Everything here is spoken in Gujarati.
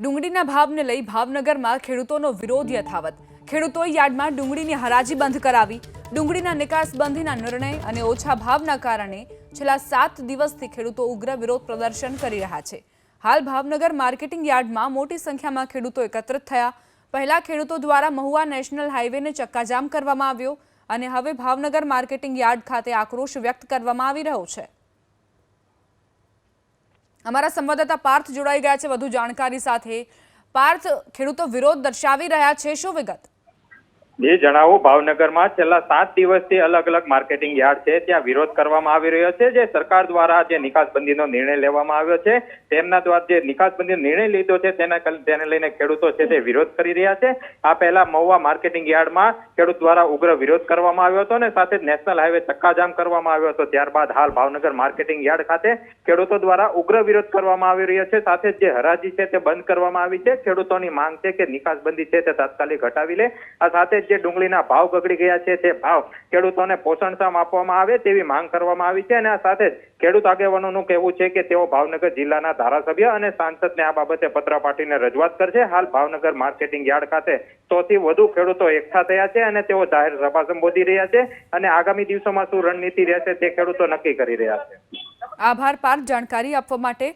ડુંગળીના ભાવને લઈ ભાવનગરમાં ખેડૂતોનો વિરોધ યથાવત। ખેડૂતોએ યાર્ડમાં ડુંગળીની હરાજી બંધ કરાવી। ડુંગળીના નિકાસ બંધીના નિર્ણય અને ઓછા ભાવના કારણે છેલ્લા 7 દિવસથી ખેડૂતો ઉગ્ર વિરોધ પ્રદર્શન કરી રહ્યા છે। હાલ ભાવનગર માર્કેટિંગ યાર્ડમાં મોટી સંખ્યામાં ખેડૂતો એકત્રિત થયા। પહેલા ખેડૂતો દ્વારા મહુવા નેશનલ હાઈવેને ચક્કાજામ કરવામાં આવ્યો અને હવે ભાવનગર માર્કેટિંગ યાર્ડ ખાતે આક્રોશ વ્યક્ત કરવામાં આવી રહ્યો છે। અમારા સંવાદદાતા પાર્થ જોડાઈ ગયા છે વધુ જાણકારી સાથે। પાર્થ, ખેડૂતો વિરોધ દર્શાવી રહ્યા છે, શું વિગત? જે જણાવો, ભાવનગરમાં છેલ્લા 7 દિવસથી અલગ અલગ માર્કેટિંગ યાર્ડ છે ત્યાં વિરોધ કરવામાં આવી રહ્યો છે। જે સરકાર દ્વારા જે નિકાસબંધીનો નિર્ણય લેવામાં આવ્યો છે તેમના દ્વારા જે નિકાસબંધીનો નિર્ણય લીધો છે તેને લઈને ખેડૂતો છે તે વિરોધ કરી રહ્યા છે। આ પહેલા મહુવા માર્કેટિંગ યાર્ડમાં ખેડૂત દ્વારા ઉગ્ર વિરોધ કરવામાં આવ્યો હતો અને સાથે જ નેશનલ હાઈવે ચક્કાજામ કરવામાં આવ્યો હતો। ત્યારબાદ હાલ ભાવનગર માર્કેટિંગ યાર્ડ ખાતે ખેડૂતો દ્વારા ઉગ્ર વિરોધ કરવામાં આવી રહ્યો છે। સાથે જ જે હરાજી છે તે બંધ કરવામાં આવી છે। ખેડૂતોની માંગ છે કે નિકાસબંધી છે તે તાત્કાલિક હટાવી લે। આ સાથે જે ડુંગળીના ભાવ બગડી ગયા છે તે ભાવ ખેડૂતોને પોષણક્ષમ આપવામાં આવે તેવી માંગ કરવામાં આવી છે। અને આ સાથે જ ખેડૂત આગેવાનોનું કહેવું છે કે તેઓ ભાવનગર જિલ્લાના ધારાસભ્ય અને સાંસદને આ બાબતે પત્ર પાઠવીને રજૂઆત કરશે। હાલ ભાવનગર માર્કેટિંગ યાર્ડ ખાતે 100 થી વધુ ખેડૂતો એકઠા થયા છે અને તેઓ જાહેર સભા સંબોધી રહ્યા છે અને આગામી દિવસોમાં શું રણનીતિ રહેશે તે ખેડૂતો નક્કી કરી રહ્યા છે। આભાર પાર્થ, જાણકારી આપવા માટે।